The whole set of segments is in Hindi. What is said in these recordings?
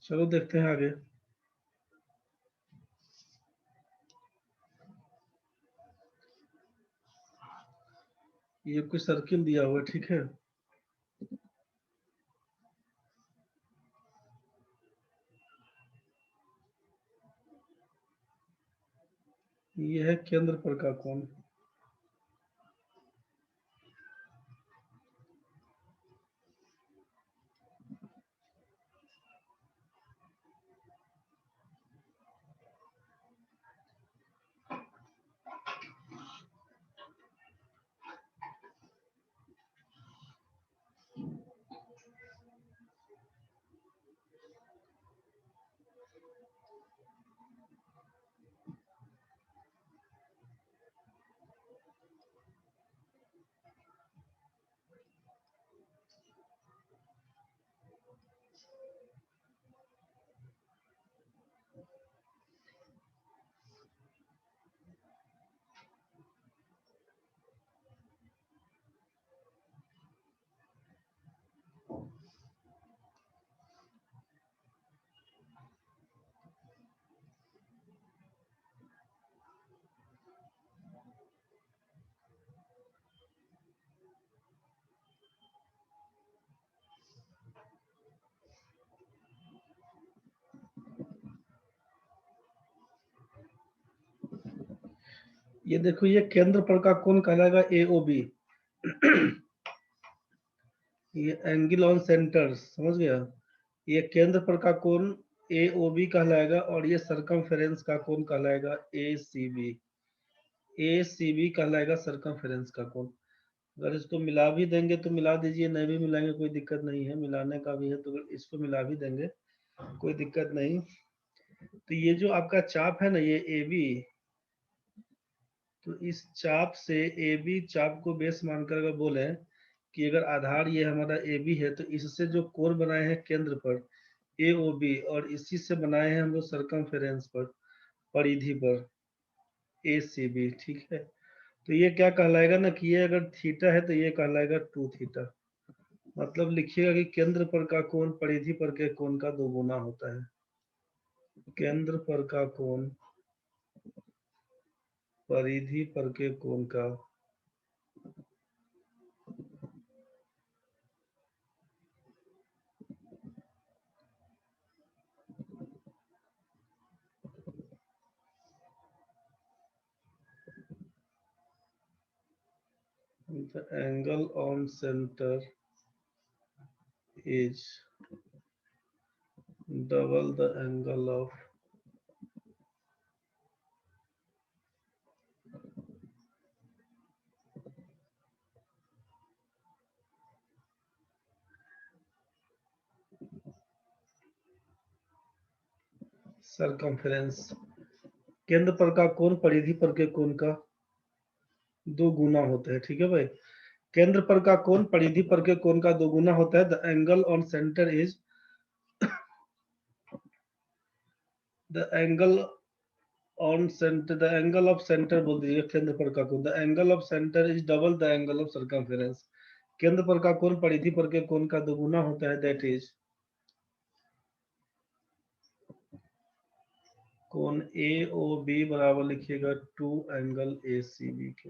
चलो देखते हैं आगे। ये कुछ सर्किल दिया हुआ है, ठीक है। ये है केंद्र पर का कोण। ये देखो, ये केंद्र पर का कोण कहलाएगा AOB। ये एंगल ऑन सेंटर, समझ गया। ये केंद्र पर का कोण AOB कहलाएगा और ये सरकमफेरेंस का कोण कहलाएगा ACB। ACB कहलाएगा सरकमफेरेंस का कोण। अगर इसको मिला भी देंगे तो मिला दीजिए, नहीं भी मिलाएंगे कोई दिक्कत नहीं है, मिलाने का भी है तो इसको मिला भी देंगे कोई दिक्कत नहीं। तो ये जो आपका चाप है ना, ये AB, तो इस चाप से AB चाप को बेस मानकर अगर बोले कि अगर आधार ये हमारा AB है, तो इससे जो कोण बनाए हैं केंद्र पर AOB, और इसी से बनाए हैं हम लोग सरकमफेरेंस पर, परिधि पर ACB, ठीक है। तो ये क्या कहलाएगा ना कि ये अगर थीटा है तो ये कहलाएगा 2 थीटा। मतलब लिखिएगा कि केंद्र पर का कोण परिधि पर के कोण का 2 गुना होता है। केंद्र पर का कोण परिधि पर के कोण का the angle on center is double the angle of circumference। केंद्र पर का कोण परिधि पर के कोण का 2 गुना होता है, ठीक है भाई। केंद्र पर का कोण परिधि पर के कोण का 2 गुना होता है। The angle on centre is the angle on centre, the angle of centre बोल दीजिए केंद्र पर का कोण। The angle of centre is double the angle of circumference. केंद्र पर का कोण परिधि पर के कोण का 2 गुना होता है। दैट इज कोण AOB बराबर लिखिएगा 2 एंगल ACB के।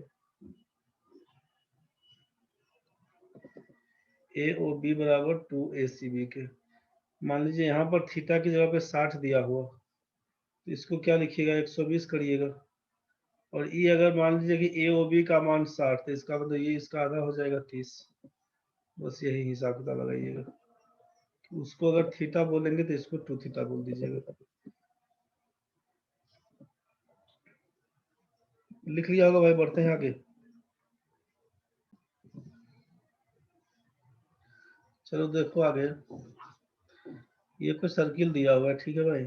AOB बराबर 2 ACB के। मान लीजिए यहाँ पर थीटा की जगह पे 60 दिया हुआ, तो इसको क्या लिखिएगा 120 करिएगा। और ये अगर मान लीजिए कि AOB का मान 60, तो इसका मतलब ये इसका आधा हो जाएगा 30। बस यही हिसाब किताब लगाइएगा। उसको अगर थीटा बोलेंगे तो इसको 2 थीटा बोल दीजिएगा। लिख लिया होगा भाई, बढ़ते हैं आगे। चलो देखो आगे। ये कुछ सर्किल दिया हुआ है, ठीक है भाई।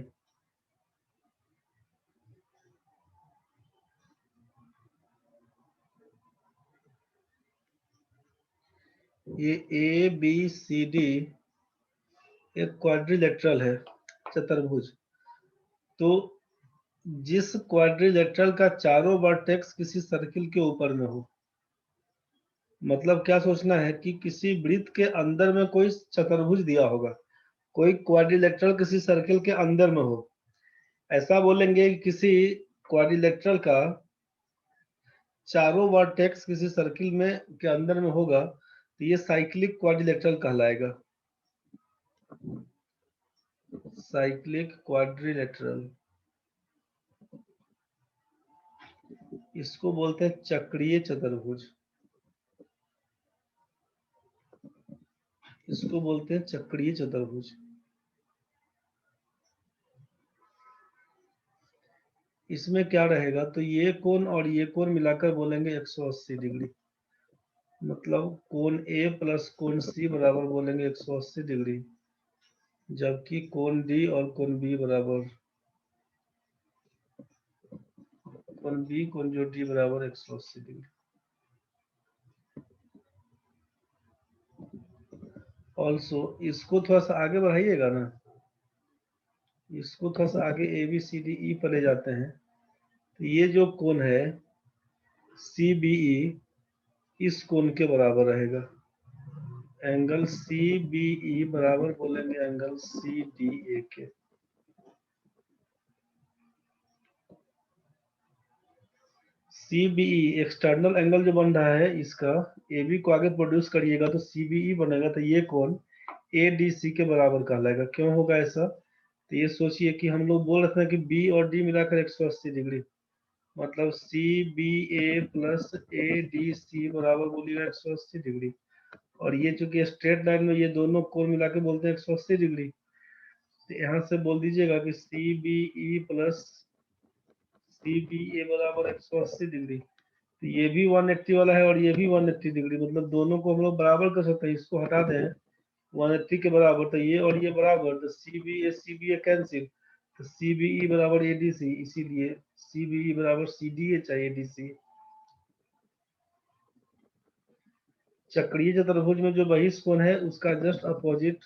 ये ABCD एक क्वाड्रिलेटरल है, चतुर्भुज। तो जिस क्वाड्रिलेटरल का चारों वर्टेक्स किसी सर्किल के ऊपर में हो, मतलब क्या सोचना है कि किसी वृत्त के अंदर में कोई चतुर्भुज दिया होगा, कोई क्वाड्रिलेटरल किसी सर्किल के अंदर में हो, ऐसा बोलेंगे कि किसी क्वाड्रिलेटरल का चारों वर्टेक्स किसी सर्किल में के अंदर में होगा तो ये साइक्लिक क्वाड्रिलेटरल कहलाएगा। साइक्लिक क्वाड्रिलेटरल, इसको बोलते हैं चक्रीय चतुर्भुज, इसको बोलते हैं चक्रीय चतुर्भुज। इसमें क्या रहेगा, तो ये कोण और ये कोण मिलाकर बोलेंगे 180 डिग्री, मतलब कोण ए प्लस कोण सी बराबर बोलेंगे 180 डिग्री, जबकि कोण डी और कोण बी बराबर, कोण बी कोण जो डी बराबर 180 डिग्री। ऑल्सो इसको थोड़ा सा आगे बढ़ाइएगा ना, इसको थोड़ा सा आगे ए बी सी डी ई पर ले जाते हैं, तो ये जो कोण है सी बी ई इस कोण के बराबर रहेगा। एंगल सी बी ई बराबर बोलेंगे एंगल सी डी ए के। C B E external angle जो बन रहा है इसका, ए बी को आगे प्रोड्यूस करिएगा तो सी बी ई बनेगा, तो ये कोण ए डी सी के बराबर कहलाएगा। क्यों होगा ऐसा, तो ये सोचिए कि हम लोग बोल रहे थे कि बी और डी मिलाकर 180 डिग्री, मतलब C B A plus A D C बराबर बोलिएगा 180 डिग्री, और ये चूंकि स्ट्रेट लाइन में ये दोनों कोण मिला के बोलते हैं 180 डिग्री, तो यहाँ से बोल दीजिएगा कि C B E plus C B A बराबर 180 डिग्री, तो ये भी 180 वाला है और ये भी 180 डिग्री, मतलब दोनों को हम लोग बराबर कर सकते हैं। इसको हटा दें 180 के बराबर, तो ये और ये बराबर, तो सी बी ए कैंसिल, तो सी बी ई बराबर ए डी सी, इसीलिए सी बी ई बराबर सी डी ए चाहिए डी सी। चक्रीय चतुर्भुज में जो बहिष कोण है उसका जस्ट अपोजिट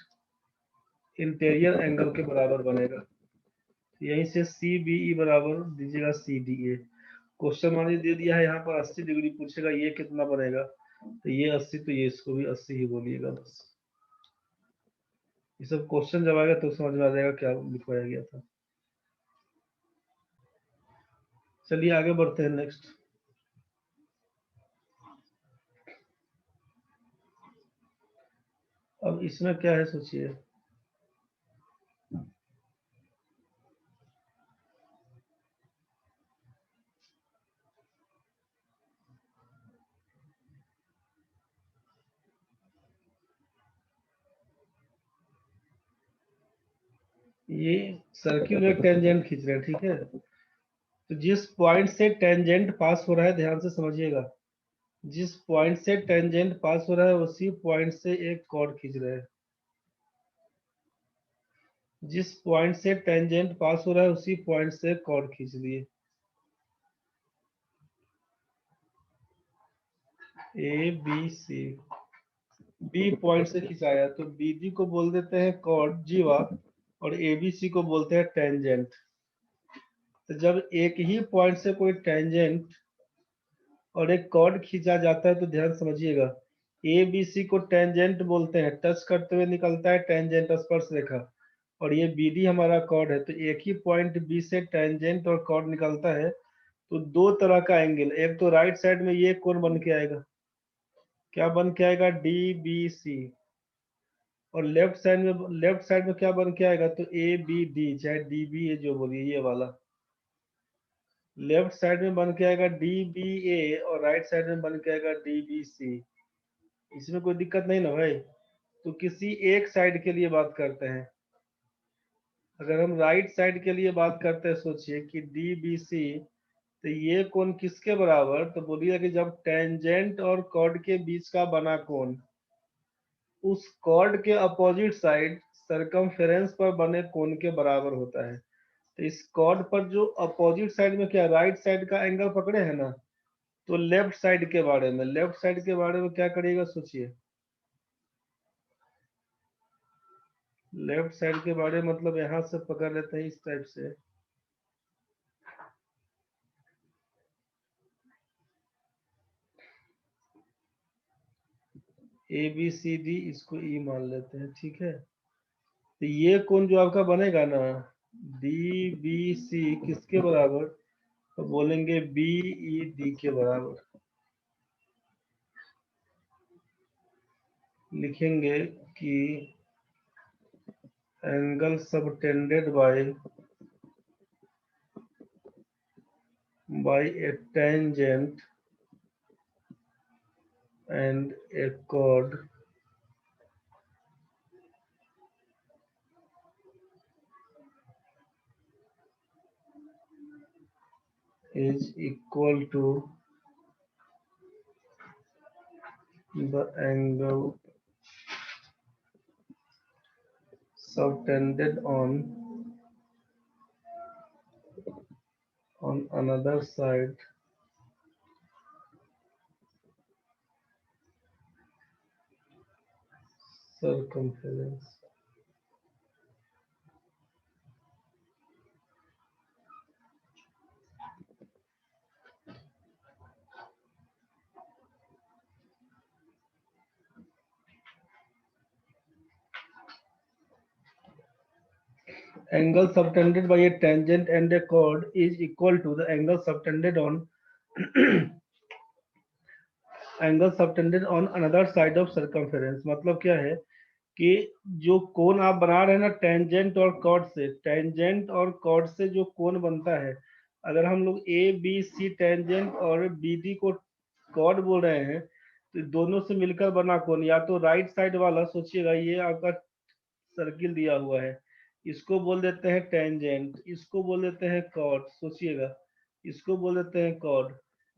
इंटीरियर एंगल के बराबर बनेगा, तो यहीं से सी बी ई बराबर दीजिएगा सी डी ए। क्वेश्चन मान दे दिया है यहाँ पर 80 डिग्री, पूछेगा ये कितना बनेगा, तो ये 80, तो ये इसको भी 80 ही बोलिएगा बस। ये सब क्वेश्चन जब आएगा तो समझ में आ जाएगा क्या लिखवाया गया था। चलिए आगे बढ़ते हैं नेक्स्ट। अब इसमें क्या है सोचिए, ये सर्किल में टेंजेंट खींच रहे हैं, ठीक है, तो जिस पॉइंट से टेंजेंट पास हो रहा है ध्यान से समझिएगा, जिस पॉइंट से टेंजेंट पास हो रहा है उसी पॉइंट से एक कॉर्ड खींच रहे हैं, जिस पॉइंट से टेंजेंट पास हो रहा है उसी पॉइंट से कॉर्ड खींच लिए, A B C, B point से खिंचाया तो बी डी को बोल देते हैं कॉर्ड जीवा, और ए बी सी को बोलते हैं टेंजेंट। तो जब एक ही पॉइंट से कोई टेंजेंट और एक कॉर्ड खींचा जाता है तो ध्यान समझिएगा, ए बी सी को टेंजेंट बोलते हैं, टच करते हुए निकलता है टेंजेंट स्पर्श रेखा, और ये बी डी हमारा कॉर्ड है, तो एक ही पॉइंट बी से टेंजेंट और कॉर्ड निकलता है, तो दो तरह का एंगल, एक तो राइट साइड में ये कोण बन के आएगा, क्या बन के आएगा, डी बी सी, और लेफ्ट साइड में क्या बन के आएगा, तो ए बी डी, चाहे डी बी ए जो बोलिए, ये वाला लेफ्ट साइड में बन के आएगा डी बी ए, और राइट साइड में बन के आएगा डी बी सी। इसमें कोई दिक्कत नहीं ना भाई, तो किसी एक साइड के लिए बात करते हैं, अगर हम राइट साइड के लिए बात करते हैं, सोचिए कि डी बी सी, तो ये कोण किसके बराबर, तो बोलिए कि जब टेंजेंट और कॉर्ड के बीच का बना कोण उस कॉर्ड के अपोजिट साइड सरकमफेरेंस पर बने कोण के बराबर होता है। तो इस कॉर्ड पर जो अपोजिट साइड में क्या राइट साइड का एंगल पकड़े हैं ना, तो लेफ्ट साइड के बारे में, लेफ्ट साइड के बारे में क्या करिएगा सोचिए, लेफ्ट साइड के बारे में मतलब यहाँ से पकड़ लेते हैं इस टाइप से, ए बी सी डी, इसको ई मान लेते हैं, ठीक है, तो ये कोण जो आपका बनेगा ना डी बी सी किसके बराबर, तो बोलेंगे बी ई डी के बराबर। लिखेंगे कि angle subtended by a tangent and A chord is equal to the angle subtended on another side circumference। Angle subtended by a tangent and a chord is equal to the angle subtended on angle subtended on another side of circumference। मतलब क्या है कि जो कोण आप बना रहे हैं ना टेंजेंट और कॉर्ड से, टेंजेंट और कॉर्ड से जो कोण बनता है, अगर हम लोग ए बी सी टेंजेंट और बी डी को कॉर्ड बोल रहे हैं तो दोनों से मिलकर बना कोण, या तो राइट साइड वाला सोचिएगा ये आपका सर्किल दिया हुआ है, इसको बोल देते हैं टेंजेंट, इसको बोल देते हैं कॉर्ड, सोचिएगा इसको बोल देते हैं कॉर्ड।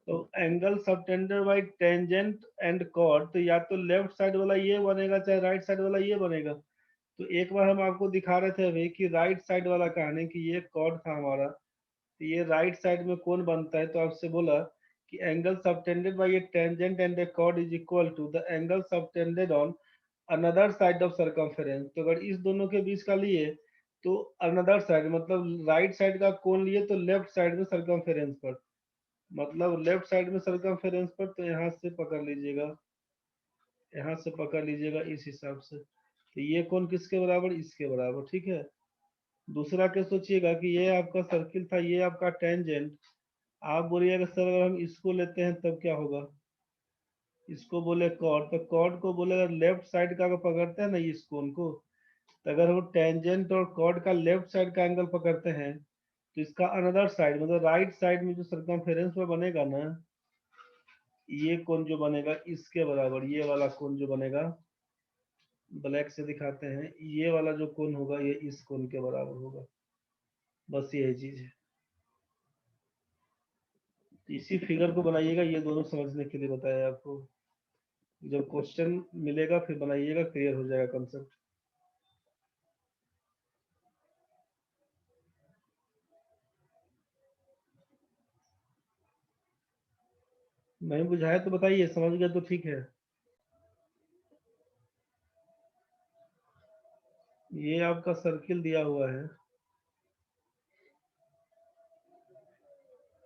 तो angle subtended bye tangent and chord, तो या तो लेफ्ट साइड वाला ये बनेगा चाहे राइट साइड वाला ये बनेगा। तो एक बार हम आपको दिखा रहे थे अभी कि राइट साइड वाला कहानी कि ये कॉर्ड था हमारा, तो ये राइट साइड में कौन बनता है, तो आपसे बोला कि angle subtended by a tangent and a chord is equal to the angle subtended on another side of circumference. तो अगर इस दोनों के बीच का लिए तो अनदर साइड मतलब राइट साइड का कोण लिए तो लेफ्ट साइड में सर्कमफेरेंस पर, मतलब लेफ्ट साइड में सर्कमफेरेंस पर, तो यहाँ से पकड़ लीजिएगा, यहाँ से पकड़ लीजिएगा इस हिसाब से, तो ये कोण किसके बराबर, इसके बराबर। ठीक है, दूसरा क्या सोचिएगा कि ये आपका सर्किल था, ये आपका टेंजेंट, आप बोलिएगा सर अगर हम इसको लेते हैं तब क्या होगा, इसको बोले कॉर्ड, तो कॉर्ड को बोले अगर लेफ्ट साइड का अगर पकड़ते हैं ना इस कोण को, तो अगर वो टेंजेंट और कॉर्ड का लेफ्ट साइड का एंगल पकड़ते हैं तो इसका अनदर साइड मतलब राइट साइड में जो सर्कमफेरेंस में बनेगा ना, ये कोण जो बनेगा इसके बराबर, ये वाला कोण जो बनेगा ब्लैक से दिखाते हैं, ये वाला जो कोण होगा ये इस कोण के बराबर होगा। बस यही चीज है, तो इसी फिगर को बनाइएगा, ये दोनों समझने के लिए बताया आपको, जब क्वेश्चन मिलेगा फिर बनाइएगा, क्लियर हो जाएगा कंसेप्ट। नहीं बुझाया तो बताइए, समझ गया तो ठीक है। ये आपका सर्किल दिया हुआ है,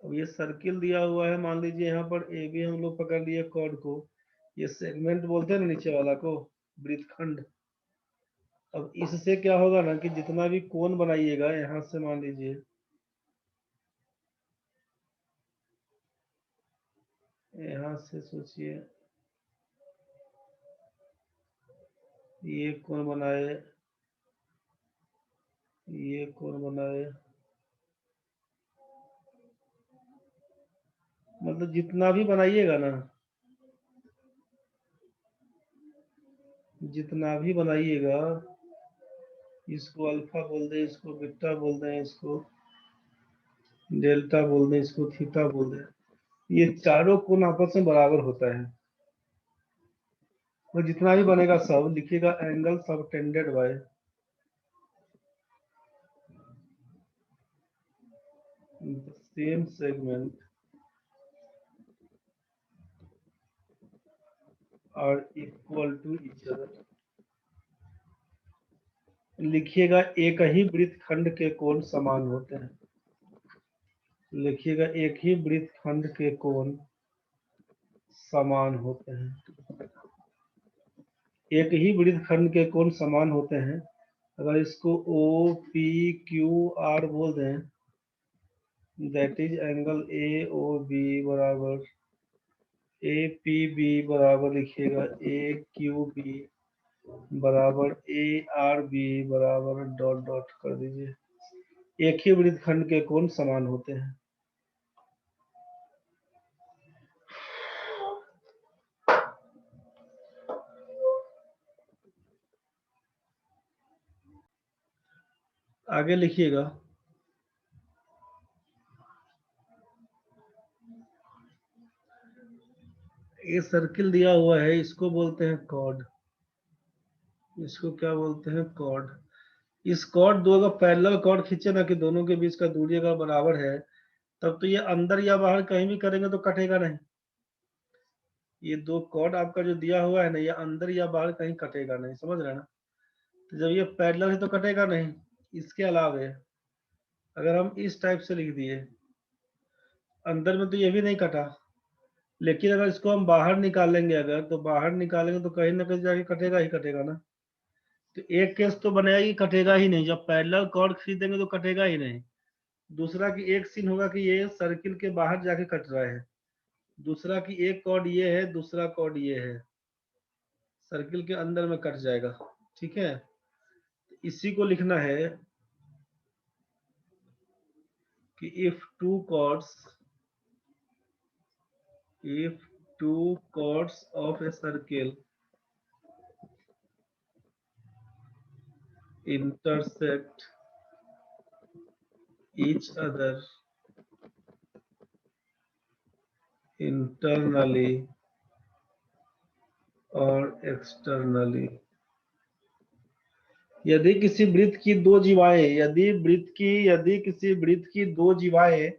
अब ये सर्किल दिया हुआ है, मान लीजिए यहाँ पर ए बी हम लोग पकड़ लिए कॉर्ड को, ये सेगमेंट बोलते हैं ना नीचे वाला को, वृत्तखंड। अब इससे क्या होगा ना कि जितना भी कोण बनाइएगा यहाँ से, मान लीजिए यहाँ से सोचिए ये कोण बनाए, ये कोण बनाए, मतलब जितना भी बनाइएगा ना, जितना भी बनाइएगा, इसको अल्फा बोल दें, इसको बीटा बोल दें, इसको डेल्टा बोल दें, इसको थीटा बोल दें, ये चारों कोण आपस में बराबर होता है। तो जितना भी बनेगा सब लिखिएगा angle subtended by the same segment are equal to each other. लिखिएगा एक ही वृत्तखंड के कोण समान होते हैं, लिखिएगा एक ही वृत्तखंड के कोण समान होते हैं, एक ही वृत्तखंड के कोण समान होते हैं। अगर इसको ओ पी क्यू आर बोल दें, that is angle A O B बराबर ए पी बी बराबर लिखिएगा ए क्यू बी बराबर ए आर बी बराबर डॉट डॉट कर दीजिए। एक ही वृत्तखंड के कोण समान होते हैं। आगे लिखिएगा। ये सर्किल दिया हुआ है, इसको बोलते हैं कॉर्ड। इसको क्या बोलते हैं? कॉर्ड। इस कॉर्ड दो अगर पैरेलल कॉर्ड खींचे ना कि दोनों के बीच का दूरी अगर बराबर है, तब तो ये अंदर या बाहर कहीं भी करेंगे तो कटेगा नहीं। ये दो कॉर्ड आपका जो दिया हुआ है ना, ये अंदर या बाहर कहीं कटेगा नहीं, समझ रहे हैं ना? तो जब ये पैरेलल है तो कटेगा नहीं। इसके अलावे अगर हम इस टाइप से लिख दिए, अंदर में तो ये भी नहीं कटा, लेकिन अगर इसको हम बाहर निकालेंगे, अगर तो बाहर निकालेंगे तो कहीं ना कहीं जाके कटेगा ही कटेगा ना। तो एक केस तो बनेगा कि कटेगा ही नहीं, जब पैरेलल कॉर्ड खरीदेंगे तो कटेगा ही नहीं। दूसरा कि एक सीन होगा कि ये सर्किल के बाहर जाके कट रहा है। दूसरा कि एक कॉर्ड ये है, दूसरा कॉर्ड ये है, सर्किल के अंदर में कट जाएगा। ठीक है, इसी को लिखना है कि if two chords of a circle intersect each other internally or externally, यदि किसी वृत्त की दो जीवाएं, यदि किसी वृत्त की दो जीवाएं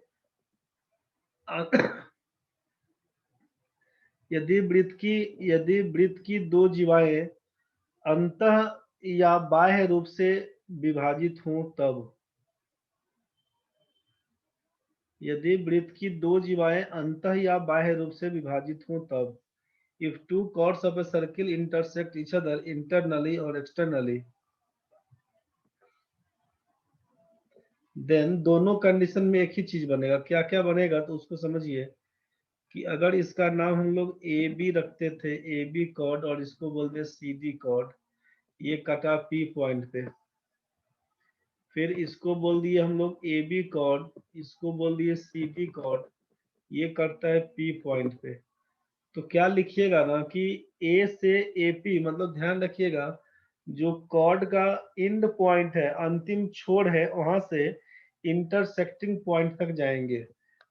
यदि वृत्त की दो जीवाएं अंतः या बाह्य रूप से विभाजित हों तब, यदि वृत्त की दो जीवाएं अंतः या बाह्य रूप से विभाजित हों तब, if two chords of a circle intersect each other internally or externally, then दोनों कंडीशन में एक ही चीज बनेगा। क्या क्या बनेगा तो उसको समझिए कि अगर इसका नाम हम लोग ए बी रखते थे, ए बी कॉर्ड, और इसको बोलते सी डी कॉर्ड, ये कटा पी पॉइंट पे। फिर इसको बोल दिए हम लोग ए बी कॉर्ड, इसको बोल दिए सी डी कॉर्ड, ये करता है पी पॉइंट पे। तो क्या लिखिएगा ना कि ए से ए पी, मतलब ध्यान रखिएगा जो कॉर्ड का एंड पॉइंट है, अंतिम छोर है, वहां से इंटरसेक्टिंग पॉइंट तक जाएंगे।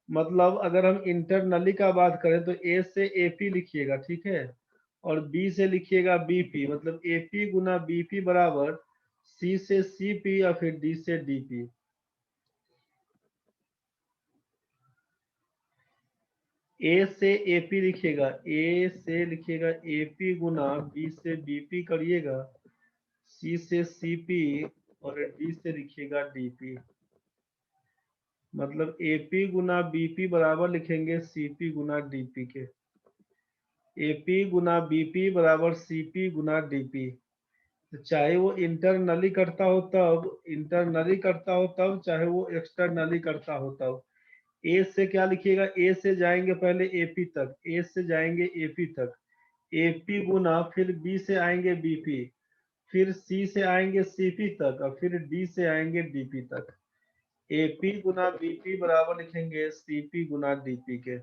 मतलब अगर हम इंटरनली का बात करें तो ए से ए पी लिखिएगा, ठीक है, और बी से लिखिएगा बी पी, मतलब ए पी गुना बी पी बराबर सी से सी पी या फिर डी से डी पी। ए से ए पी लिखिएगा, ए से लिखिएगा ए पी गुना बी से बी पी करिएगा, सी से सी पी, और डी से लिखिएगा डी पी। मतलब ए पी गुना बी पी बराबर लिखेंगे सी पी गुना डी पी के। ए पी गुना बी पी बराबर सी पी गुना डी पी। तो चाहे वो इंटरनली करता हो तब, चाहे वो एक्सटर्नली करता हो तब। ए से क्या लिखिएगा, ए से जाएंगे पहले एपी तक, ए से जाएंगे एपी तक, एपी गुना फिर बी से आएंगे बीपी, फिर सी से आएंगे सीपी तक, और फिर डी से आएंगे डीपी तक। एपी गुना बीपी बराबर लिखेंगे सीपी गुना डीपी के।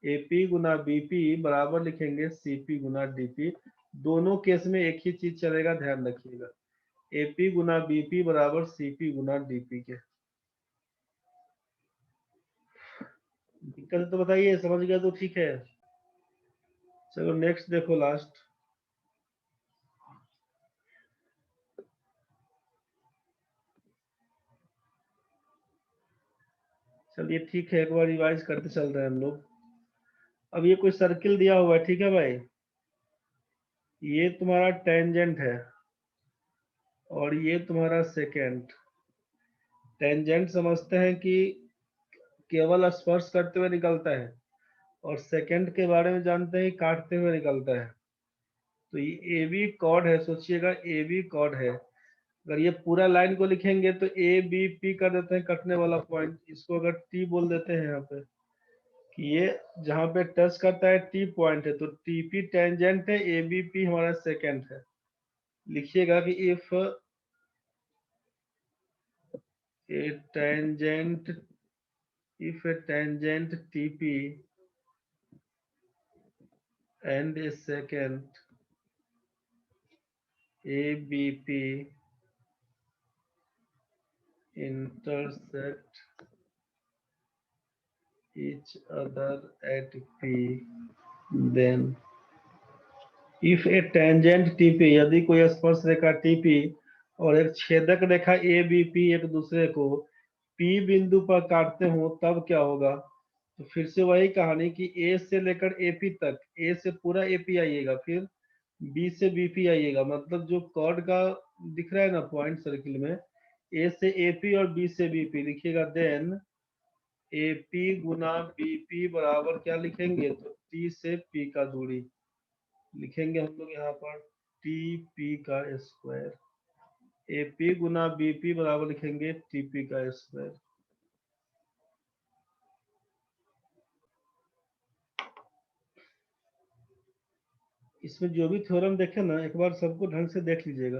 एपी गुना बीपी बराबर लिखेंगे सीपी गुना डीपी। दोनों केस में एक ही चीज चलेगा, ध्यान रखिएगा, एपी गुना बीपी बराबर सीपी गुना डीपी के। दिक्कत है तो बताइए, समझ गया तो ठीक है। चलो नेक्स्ट देखो, लास्ट। चलिए ठीक है, एक बार रिवाइज करते चल रहे हैं हम लोग। अब ये कोई सर्किल दिया हुआ है, ठीक है भाई, ये तुम्हारा टेंजेंट है और ये तुम्हारा सेकेंड। टेंजेंट समझते हैं कि केवल स्पर्श करते हुए निकलता है, और सेकेंड के बारे में जानते हैं काटते हुए निकलता है। तो ये ए बी कॉर्ड है, सोचिएगा ए बी कॉर्ड है, अगर ये पूरा लाइन को लिखेंगे तो ए बी पी कर देते हैं कटने वाला पॉइंट, इसको अगर टी बोल देते हैं यहाँ पे कि ये जहाँ पे टच करता है टी पॉइंट है, तो टीपी टेंजेंट है, ए बी पी हमारा सेकेंड है। लिखिएगा कि if A tangent TP and A secant ABP intersect each other at P, then if a tangent TP, यदि कोई स्पर्श रेखा TP और एक छेदक रेखा ABP एक दूसरे को P बिंदु पर काटते हो तब क्या होगा। तो फिर से वही कहानी कि A से लेकर AP तक, A से पूरा AP आइएगा, फिर B से BP आइएगा, मतलब जो कॉर्ड का दिख रहा है ना पॉइंट सर्किल में, A से AP और B से BP लिखिएगा, देन AP गुना BP बराबर क्या लिखेंगे, तो T से P का दूरी लिखेंगे हम लोग यहाँ पर TP का स्क्वायर। AP गुना BP बराबर लिखेंगे TP का स्क्वायर। इसमें जो भी थ्योरम देखे ना एक बार सबको ढंग से देख लीजिएगा,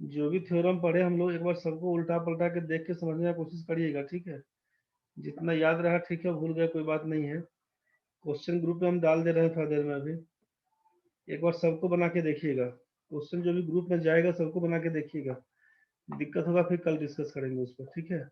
जो भी थ्योरम पढ़े हम लोग एक बार सबको उल्टा पलटा के देख के समझने की कोशिश करिएगा, ठीक है। जितना याद रहा ठीक है, भूल गए कोई बात नहीं है। क्वेश्चन ग्रुप में हम डाल दे रहे हैं थोड़ा देर में अभी, एक बार सबको बना के देखिएगा। क्वेश्चन जो भी ग्रुप में जाएगा सबको बना के देखिएगा, दिक्कत होगा फिर कल डिस्कस करेंगे उस पर, ठीक है।